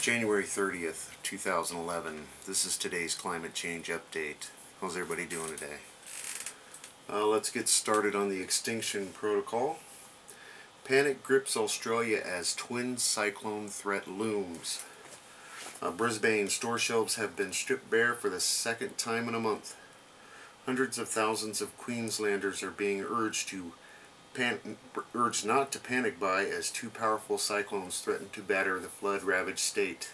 January 30th, 2011. This is today's climate change update. How's everybody doing today? Let's get started on the extinction protocol. Panic grips Australia as twin cyclone threat looms. Brisbane store shelves have been stripped bare for the second time in a month. Hundreds of thousands of Queenslanders are being urged not to panic buy as two powerful cyclones threaten to batter the flood-ravaged state.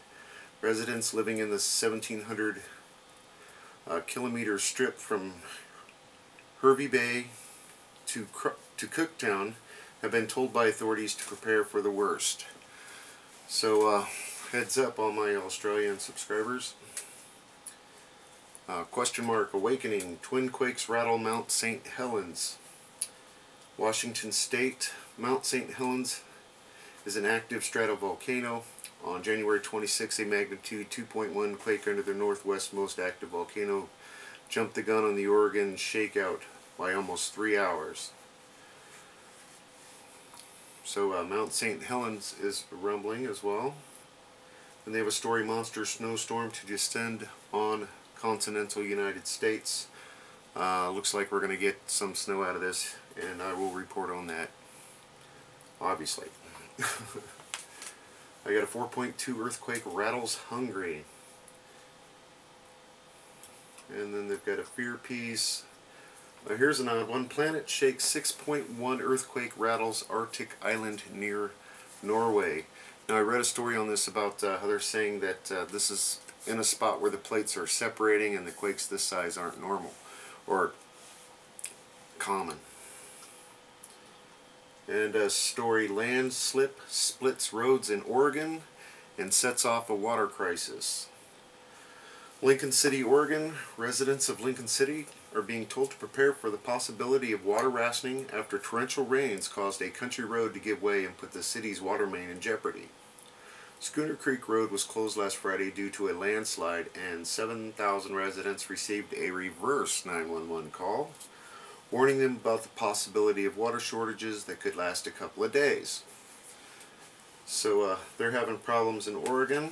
Residents living in the 1,700 kilometer strip from Hervey Bay to Cooktown have been told by authorities to prepare for the worst. So heads up all my Australian subscribers. Question mark awakening. Twin quakes rattle Mount St. Helens. Washington State. Mount St. Helens is an active stratovolcano. On January 26, a magnitude 2.1 quake under the northwest most active volcano jumped the gun on the Oregon shakeout by almost 3 hours. So Mount St. Helens is rumbling as well. And they have a story: monster snowstorm to descend on continental United States. Looks like we're going to get some snow out of this, and I will report on that, obviously. I got a 4.2 earthquake rattles Hungary. And then they've got a fear piece. Here's an odd one. Planet shakes 6.1 earthquake rattles Arctic island near Norway. Now I read a story on this about how they're saying that this is in a spot where the plates are separating and the quakes this size aren't normal or common. And a story: landslip splits roads in Oregon and sets off a water crisis. Lincoln City, Oregon. Residents of Lincoln City are being told to prepare for the possibility of water rationing after torrential rains caused a country road to give way and put the city's water main in jeopardy. Schooner Creek Road was closed last Friday due to a landslide, and 7,000 residents received a reverse 911 call, warning them about the possibility of water shortages that could last a couple of days. So they're having problems in Oregon.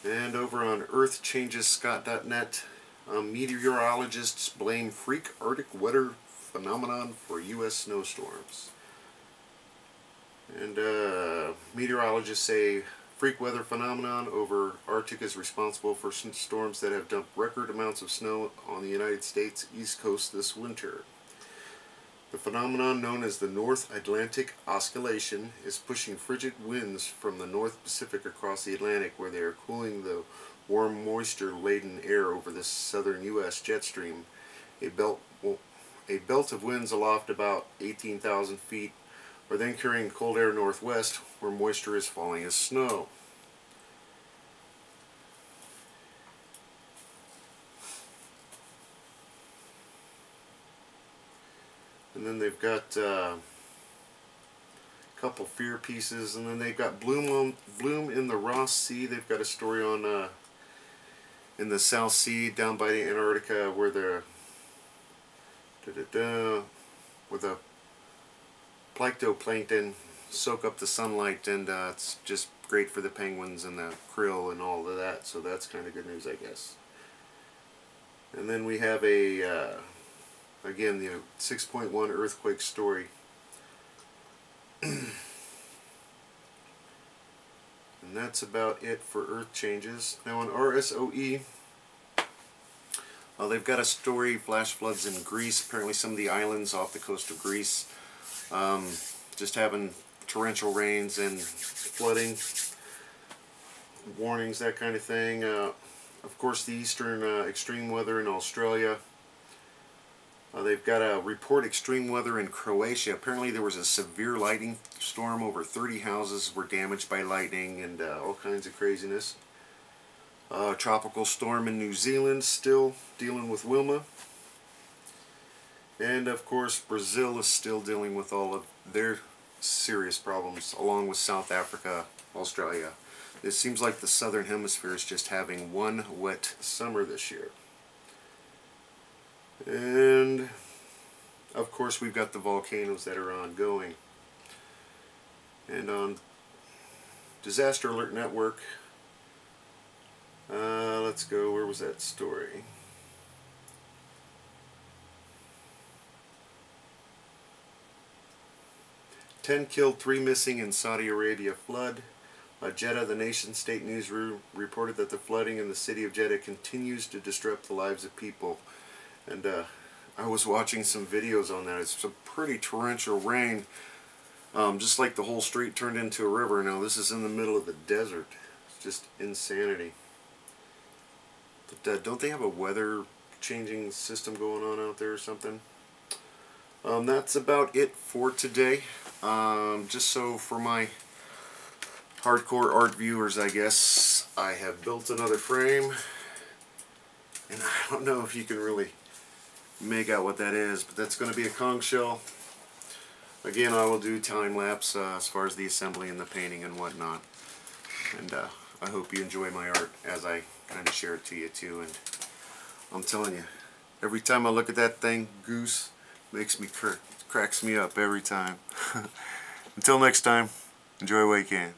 And over on earthchangesScott.net, meteorologists blame freak Arctic weather phenomenon for U.S. snowstorms. And meteorologists say freak weather phenomenon over Arctic is responsible for storms that have dumped record amounts of snow on the United States East Coast this winter. The phenomenon, known as the North Atlantic Oscillation, is pushing frigid winds from the North Pacific across the Atlantic, where they are cooling the warm, moisture-laden air over the southern U.S. jet stream. A belt of winds aloft about 18,000 feet are then carrying cold air northwest, where moisture is falling as snow. And then they've got a couple fear pieces, and then they've got bloom in the Ross Sea. They've got a story on in the South Sea down by the Antarctica where the phytoplankton soak up the sunlight, and it's just great for the penguins and the krill and all of that, so that's kind of good news, I guess. And then we have a again the 6.1 earthquake story. And that's about it for earth changes. Now on RSOE, they've got a story: flash floods in Greece. Apparently some of the islands off the coast of Greece just having torrential rains and flooding warnings, that kind of thing. Of course, the eastern extreme weather in Australia. They've got a report extreme weather in Croatia. Apparently there was a severe lightning storm. Over 30 houses were damaged by lightning, and all kinds of craziness. Tropical storm in New Zealand, still dealing with Wilma. And of course Brazil is still dealing with all of their serious problems, along with South Africa, Australia. It seems like the southern hemisphere is just having one wet summer this year. And of course we've got the volcanoes that are ongoing. And on Disaster Alert Network. Let's go, where was that story? "10 killed, 3 missing in Saudi Arabia flood." Jeddah, the nation-state news reported that the flooding in the city of Jeddah continues to disrupt the lives of people. And I was watching some videos on that. It's some pretty torrential rain. Just like the whole street turned into a river. Now this is in the middle of the desert. It's just insanity. But don't they have a weather changing system going on out there or something? That's about it for today. Just so for my hardcore art viewers, I guess, I have built another frame. And I don't know if you can really make out what that is, but that's going to be a conch shell. Again, I will do time-lapse as far as the assembly and the painting and whatnot. And I hope you enjoy my art as I kind of share it to you too. And I'm telling you, every time I look at that thing, Goose makes me cracks me up every time. Until next time, enjoy what you can.